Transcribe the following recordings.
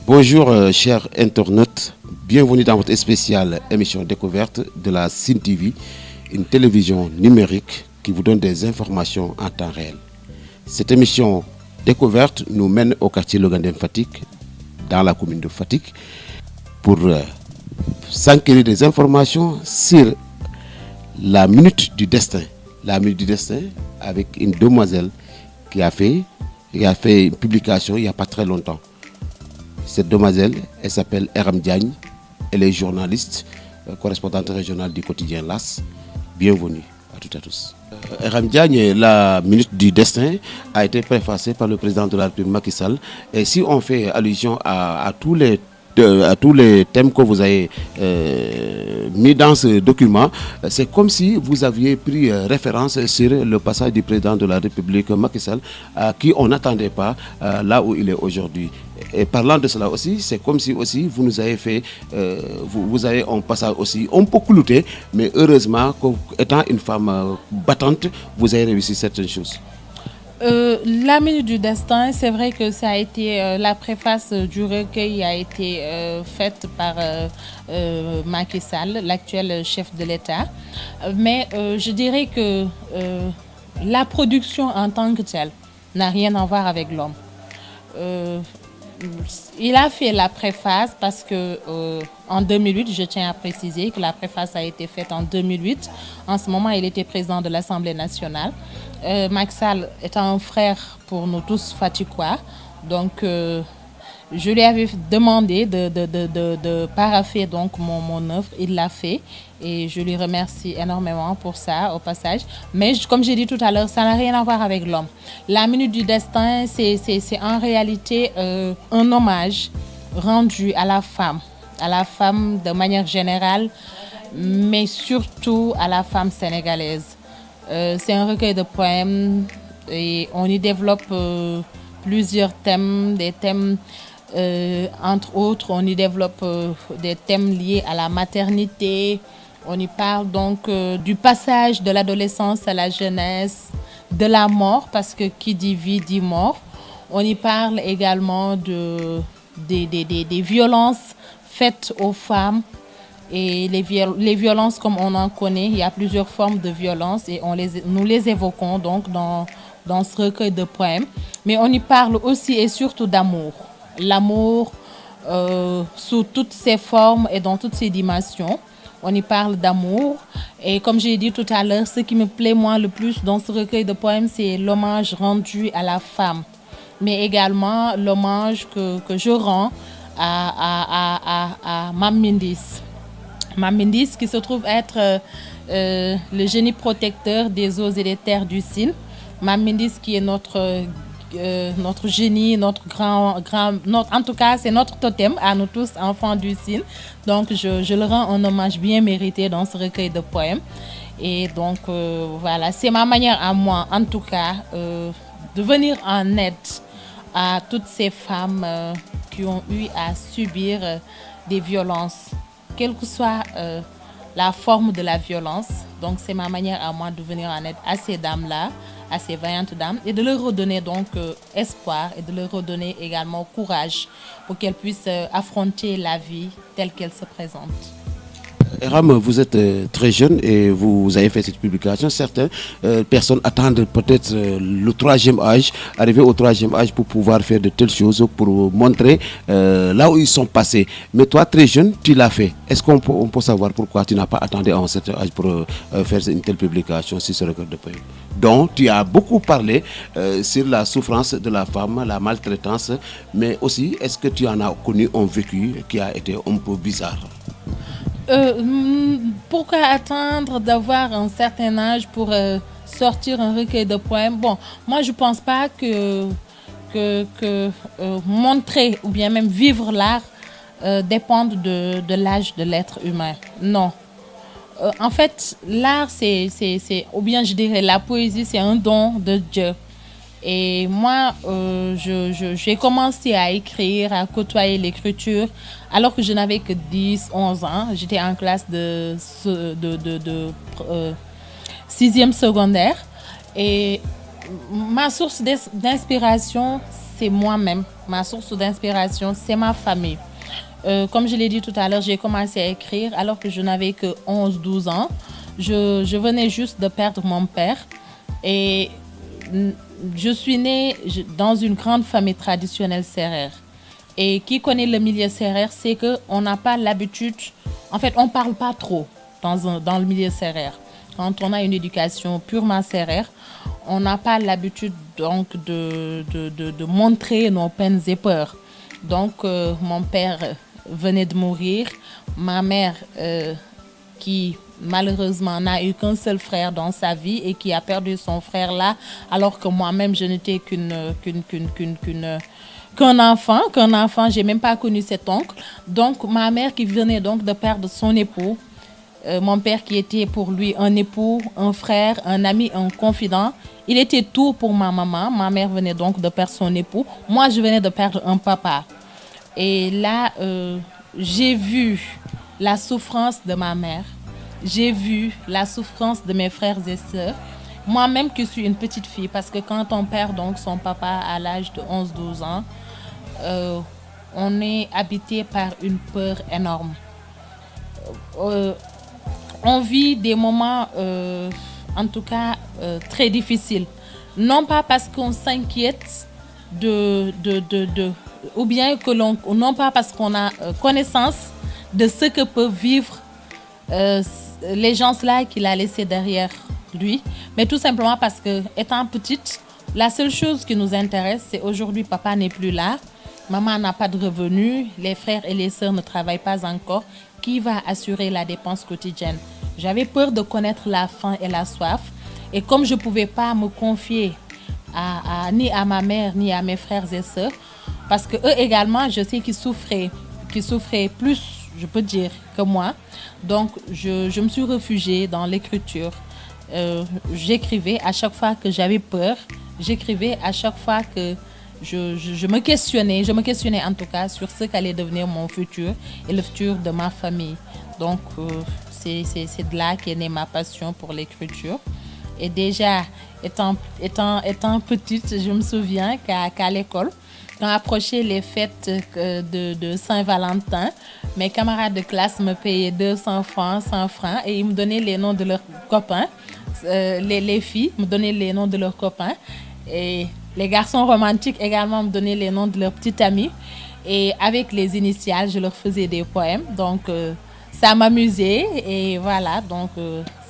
Bonjour chers internautes, bienvenue dans votre spéciale émission découverte de la Sine TV, une télévision numérique qui vous donne des informations en temps réel. Cette émission découverte nous mène au quartier Logandem Fatick, dans la commune de Fatick, pour s'enquérir des informations sur la minute du destin. La minute du destin avec une demoiselle qui a fait une publication il n'y a pas très longtemps. Cette demoiselle, elle s'appelle Aram Diagne, elle est journaliste, correspondante régionale du quotidien LAS. Bienvenue à toutes et à tous. Aram Diagne, la minute du destin a été préfacée par le président de la République Macky Sall. Et si on fait allusion à tous les thèmes que vous avez mis dans ce document, c'est comme si vous aviez pris référence sur le passage du président de la République Macky Sall, à qui on n'attendait pas là où il est aujourd'hui. Et parlant de cela aussi, c'est comme si aussi vous nous avez fait, vous avez un passage aussi un peu clouté, mais heureusement, étant une femme battante, vous avez réussi certaines choses. La minute du destin, c'est vrai que ça a été la préface du recueil a été faite par Macky Sall, l'actuel chef de l'État. Mais je dirais que la production en tant que telle n'a rien à voir avec l'homme. Il a fait la préface parce que en 2008, je tiens à préciser que la préface a été faite en 2008. En ce moment, il était président de l'Assemblée nationale. Macky Sall est un frère pour nous tous Fatickois. Donc, je lui avais demandé de parapher donc mon œuvre. Il l'a fait et je lui remercie énormément pour ça au passage. Mais comme j'ai dit tout à l'heure, ça n'a rien à voir avec l'homme. La minute du destin, c'est en réalité un hommage rendu à la femme de manière générale, mais surtout à la femme sénégalaise. C'est un recueil de poèmes et on y développe plusieurs thèmes, des thèmes, entre autres, on y développe des thèmes liés à la maternité. On y parle donc du passage de l'adolescence à la jeunesse, de la mort, parce que qui dit vie dit mort. On y parle également des violences faites aux femmes. Et les violences, comme on en connaît, il y a plusieurs formes de violence et nous les évoquons donc dans ce recueil de poèmes. Mais on y parle aussi et surtout d'amour. L'amour sous toutes ses formes et dans toutes ses dimensions. On y parle d'amour. Et comme j'ai dit tout à l'heure, ce qui me plaît moi le plus dans ce recueil de poèmes, c'est l'hommage rendu à la femme. Mais également l'hommage que je rends à Mame Mindis. Mame Mindis qui se trouve être le génie protecteur des eaux et des terres du Sine. Mame Mindis qui est notre génie, en tout cas c'est notre totem à nous tous enfants du Sine. Donc je le rends un hommage bien mérité dans ce recueil de poèmes. Et donc voilà, c'est ma manière à moi en tout cas de venir en aide à toutes ces femmes qui ont eu à subir des violences, quelle que soit la forme de la violence. Donc c'est ma manière à moi de venir en aide à ces dames-là, à ces vaillantes dames, et de leur redonner donc espoir et de leur redonner également courage pour qu'elles puissent affronter la vie telle qu'elle se présente. Aram, vous êtes très jeune et vous avez fait cette publication. Certaines personnes attendent peut-être le troisième âge, arriver au troisième âge pour pouvoir faire de telles choses, pour montrer là où ils sont passés. Mais toi, très jeune, tu l'as fait. Est-ce qu'on peut savoir pourquoi tu n'as pas attendu à un certain âge pour faire une telle publication sur ce recueil de poèmes? Donc, tu as beaucoup parlé sur la souffrance de la femme, la maltraitance, mais aussi, est-ce que tu en as connu un vécu qui a été un peu bizarre? Pourquoi attendre d'avoir un certain âge pour sortir un recueil de poèmes? Bon, moi je pense pas que montrer ou bien même vivre l'art dépende de l'âge de l'être humain. Non. En fait, l'art, ou bien je dirais la poésie, c'est un don de Dieu. Et moi, j'ai commencé à écrire, à côtoyer l'écriture alors que je n'avais que 10, 11 ans. J'étais en classe de 6e secondaire. Et ma source d'inspiration, c'est moi-même. Ma source d'inspiration, c'est ma famille. Comme je l'ai dit tout à l'heure, j'ai commencé à écrire alors que je n'avais que 11-12 ans. Je venais juste de perdre mon père. Et je suis née dans une grande famille traditionnelle sérère. Et qui connaît le milieu sérère, c'est qu'on n'a pas l'habitude... En fait, on ne parle pas trop dans le milieu sérère. Quand on a une éducation purement sérère, on n'a pas l'habitude donc de montrer nos peines et peurs. Donc, mon père venait de mourir. Ma mère, qui malheureusement n'a eu qu'un seul frère dans sa vie et qui a perdu son frère là, alors que moi-même, je n'étais qu'un enfant, j'ai même pas connu cet oncle. Donc, ma mère qui venait donc de perdre son époux, mon père qui était pour lui un époux, un frère, un ami, un confident. Il était tout pour ma maman. Ma mère venait donc de perdre son époux. Moi, je venais de perdre un papa. Et là, j'ai vu la souffrance de ma mère. J'ai vu la souffrance de mes frères et sœurs. Moi-même qui suis une petite fille, parce que quand on perd donc son papa à l'âge de 11-12 ans, on est habité par une peur énorme. On vit des moments, en tout cas, très difficiles. Non pas parce qu'on s'inquiète ou bien non pas parce qu'on a connaissance de ce que peuvent vivre les gens-là qu'il a laissés derrière lui, mais tout simplement parce que, étant petite, la seule chose qui nous intéresse, c'est aujourd'hui, papa n'est plus là, maman n'a pas de revenus, les frères et les sœurs ne travaillent pas encore. Qui va assurer la dépense quotidienne? J'avais peur de connaître la faim et la soif. Et comme je ne pouvais pas me confier ni à ma mère, ni à mes frères et sœurs, parce qu'eux également, je sais qu'ils souffraient plus, je peux dire, que moi. Donc, je me suis réfugiée dans l'écriture. J'écrivais à chaque fois que j'avais peur. J'écrivais à chaque fois que je me questionnais en tout cas sur ce qu'allait devenir mon futur et le futur de ma famille. Donc, c'est de là qu'est née ma passion pour l'écriture. Et déjà, étant petite, je me souviens qu'à l'école, quand approchaient les fêtes de Saint-Valentin, mes camarades de classe me payaient 200 francs, 100 francs et ils me donnaient les noms de leurs copains. Les filles me donnaient les noms de leurs copains. Et les garçons romantiques également me donnaient les noms de leurs petites amies. Et avec les initiales, je leur faisais des poèmes. Donc, ça m'amusait. Et voilà, donc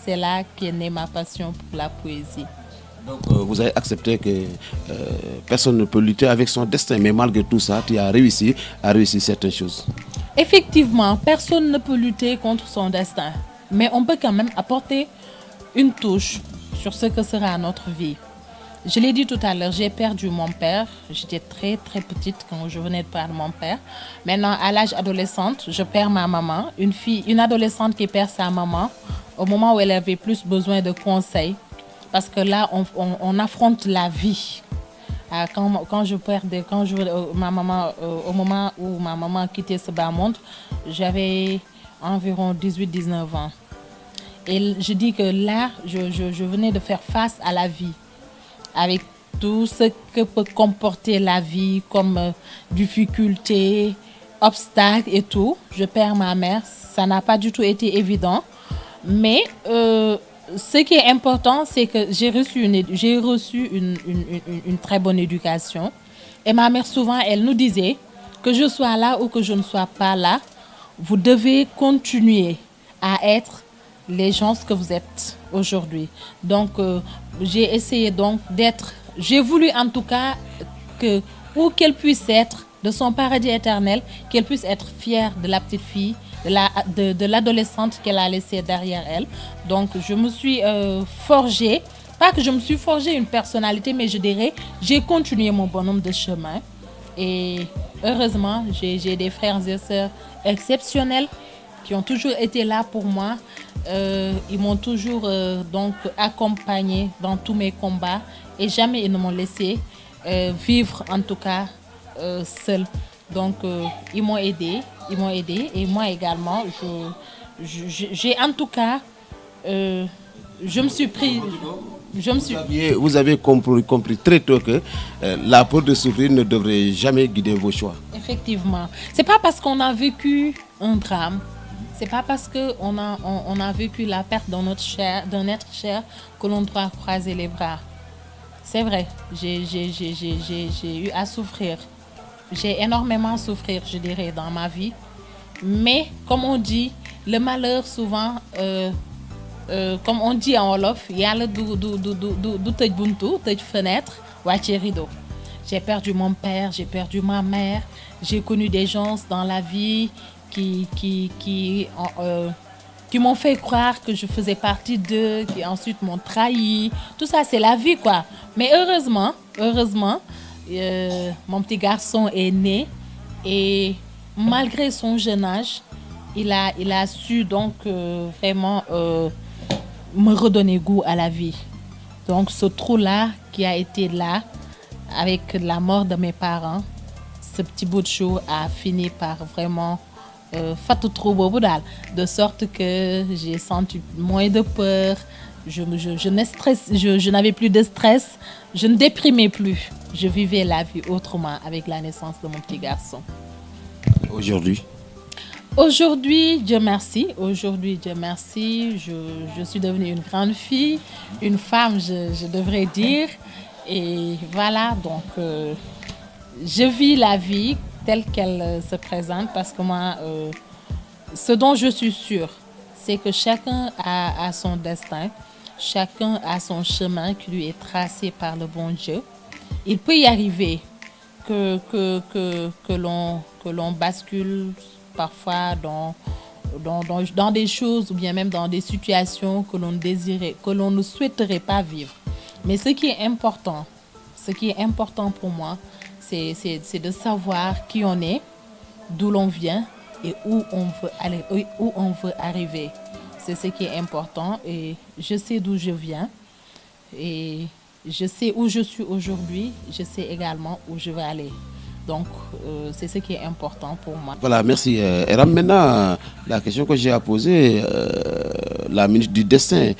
c'est là qu'est née ma passion pour la poésie. Donc, vous avez accepté que personne ne peut lutter avec son destin. Mais malgré tout ça, tu as réussi à réussir certaines choses. Effectivement, personne ne peut lutter contre son destin. Mais on peut quand même apporter une touche sur ce que sera notre vie. Je l'ai dit tout à l'heure, j'ai perdu mon père. J'étais très, très petite quand je venais de perdre mon père. Maintenant, à l'âge adolescente, je perds ma maman. Une adolescente qui perd sa maman au moment où elle avait plus besoin de conseils. Parce que là, on affronte la vie. Ma maman, au moment où ma maman a quitté ce bas monde, j'avais environ 18-19 ans. Et je dis que là, je venais de faire face à la vie. Avec tout ce que peut comporter la vie comme difficultés, obstacles et tout. Je perds ma mère, ça n'a pas du tout été évident. Mais ce qui est important, c'est que j'ai reçu une très bonne éducation. Et ma mère, souvent, elle nous disait que je sois là ou que je ne sois pas là, vous devez continuer à être les gens que vous êtes aujourd'hui. Donc, j'ai essayé donc j'ai voulu en tout cas que, où qu'elle puisse être, de son paradis éternel, qu'elle puisse être fière de la petite fille, de l'adolescente qu'elle a laissée derrière elle. Donc, je me suis forgée, pas que je me suis forgée une personnalité, mais je dirais, j'ai continué mon bonhomme de chemin. Et heureusement, j'ai des frères et sœurs exceptionnels qui ont toujours été là pour moi. Ils m'ont toujours donc accompagnée dans tous mes combats et jamais ils ne m'ont laissé vivre en tout cas seule. Donc ils m'ont aidé et moi également j'ai en tout cas je me suis pris Vous avez compris très tôt que la peur de souffrir ne devrait jamais guider vos choix. Effectivement. C'est pas parce qu'on a vécu un drame, c'est pas parce qu'on a vécu la perte d'un être cher que l'on doit croiser les bras. C'est vrai, j'ai eu à souffrir. J'ai énormément souffert, je dirais, dans ma vie. Mais, comme on dit, le malheur, souvent, comme on dit en Wolof, il y a le tëj buntu, tëj fenêtre, wàcce rideau. J'ai perdu mon père, j'ai perdu ma mère. J'ai connu des gens dans la vie qui m'ont fait croire que je faisais partie d'eux, qui ensuite m'ont trahi. Tout ça, c'est la vie, quoi. Mais heureusement, mon petit garçon est né et malgré son jeune âge, il a su donc vraiment me redonner goût à la vie. Donc ce trou-là qui a été là, avec la mort de mes parents, ce petit bout de chou a fini par vraiment fatou trou boobu daal, de sorte que j'ai senti moins de peur, je n'avais plus de stress, je ne déprimais plus. Je vivais la vie autrement avec la naissance de mon petit garçon. Aujourd'hui, Dieu merci. Je suis devenue une grande fille, une femme, je devrais dire. Et voilà, donc je vis la vie telle qu'elle se présente parce que moi, ce dont je suis sûre, c'est que chacun a son destin, chacun a son chemin qui lui est tracé par le bon Dieu. Il peut y arriver que l'on bascule parfois dans des choses ou bien même dans des situations que l'on ne souhaiterait pas vivre. Mais ce qui est important pour moi, c'est de savoir qui on est, d'où l'on vient et où on veut aller, où on veut arriver. C'est ce qui est important et je sais d'où je viens et je sais où je suis aujourd'hui, je sais également où je vais aller. Donc, c'est ce qui est important pour moi. Voilà, merci. Eram, maintenant, la question que j'ai à poser, la minute du destin,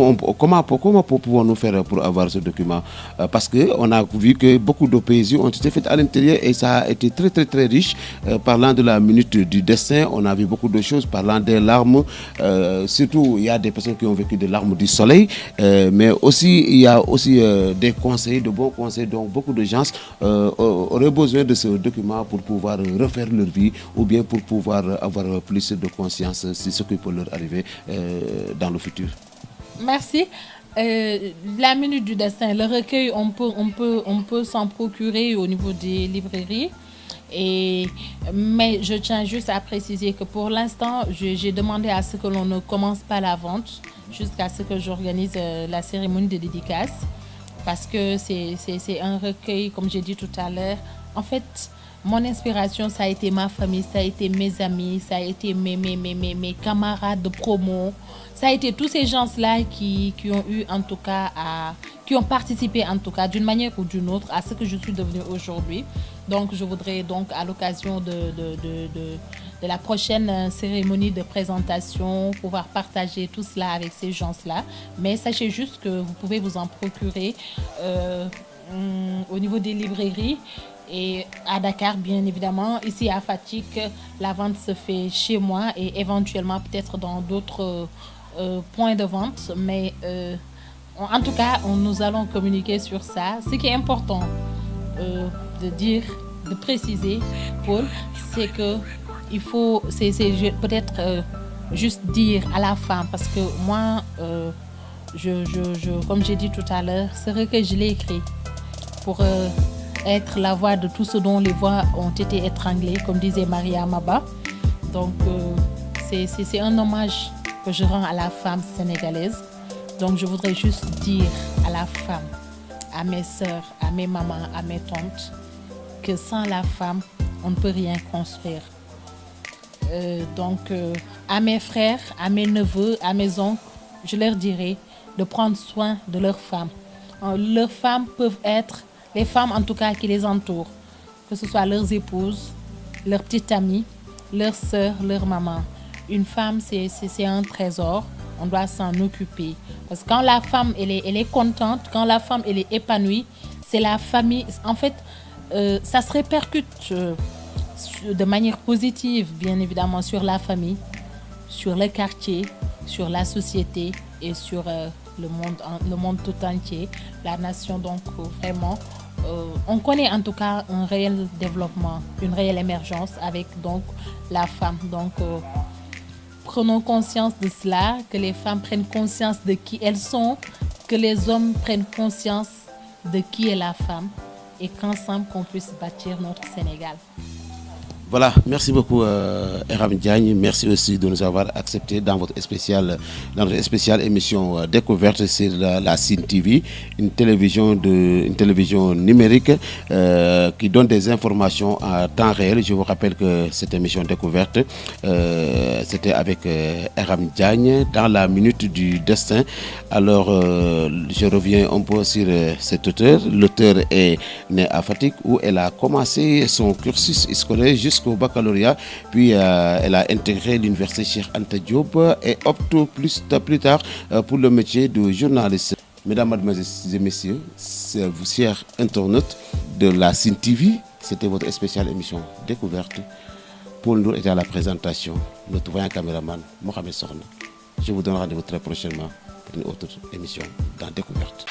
comment pouvons-nous faire pour avoir ce document? Parce qu'on a vu que beaucoup de poésies ont été faites à l'intérieur et ça a été très, très, très riche. Parlant de la minute du destin, on a vu beaucoup de choses, parlant des larmes. Surtout, il y a des personnes qui ont vécu des larmes du soleil, mais aussi, il y a aussi des conseils, de bons conseils, dont beaucoup de gens auraient besoin de ce document pour pouvoir refaire leur vie ou bien pour pouvoir avoir plus de conscience sur ce qui peut leur arriver dans le futur. Merci. La minute du destin, le recueil, on peut s'en procurer au niveau des librairies. Mais je tiens juste à préciser que pour l'instant, j'ai demandé à ce que l'on ne commence pas la vente jusqu'à ce que j'organise la cérémonie de dédicace. Parce que c'est un recueil, comme j'ai dit tout à l'heure. En fait, mon inspiration, ça a été ma famille, ça a été mes amis, ça a été mes camarades de promo. Ça a été tous ces gens-là qui ont eu, en tout cas, qui ont participé, en tout cas, d'une manière ou d'une autre, à ce que je suis devenue aujourd'hui. Donc, je voudrais, donc, à l'occasion de la prochaine cérémonie de présentation, pouvoir partager tout cela avec ces gens-là. Mais sachez juste que vous pouvez vous en procurer au niveau des librairies et à Dakar, bien évidemment. Ici, à Fatick, la vente se fait chez moi et éventuellement peut-être dans d'autres points de vente. Mais en tout cas, nous allons communiquer sur ça. Ce qui est important de préciser, Paul, c'est que il faut, peut-être juste dire à la femme, parce que moi, comme j'ai dit tout à l'heure, ce recueil, je l'ai écrit pour être la voix de tous ceux dont les voix ont été étranglées, comme disait Maria Maba. Donc, c'est un hommage que je rends à la femme sénégalaise. Donc, je voudrais juste dire à la femme, à mes sœurs, à mes mamans, à mes tantes, que sans la femme, on ne peut rien construire. Donc, à mes frères, à mes neveux, à mes oncles, je leur dirai de prendre soin de leurs femmes. Leurs femmes peuvent être les femmes, en tout cas, qui les entourent, que ce soit leurs épouses, leurs petites amies, leurs sœurs, leurs mamans. Une femme, c'est un trésor on doit s'en occuper. Parce que quand la femme, elle est contente, quand la femme, elle est épanouie, c'est la famille. En fait, ça se répercute de manière positive, bien évidemment, sur la famille, sur le quartier, sur la société et sur le monde tout entier, la nation. Donc, vraiment, on connaît en tout cas un réel développement, une réelle émergence avec donc la femme. Donc, prenons conscience de cela, que les femmes prennent conscience de qui elles sont, que les hommes prennent conscience de qui est la femme et qu'ensemble qu'on puisse bâtir notre Sénégal. Voilà, merci beaucoup Eram Diagne. Merci aussi de nous avoir accepté dans votre spéciale émission découverte sur la Sine TV, une télévision numérique qui donne des informations en temps réel. Je vous rappelle que cette émission découverte, c'était avec Eram Diagne dans la minute du destin. Alors, je reviens un peu sur cet auteur. L'auteur est né à Fatick où elle a commencé son cursus scolaire jusqu'au baccalauréat, puis elle a intégré l'université Cheikh Anta Diop et opte plus tard pour le métier de journaliste. Mesdames, mademoiselles et messieurs, vous chers internautes de la Sine TV, c'était votre spéciale émission découverte. Paul Ndour était à la présentation, notre voyant caméraman Mohamed Sorna. Je vous donne rendez-vous très prochainement pour une autre émission dans Découverte.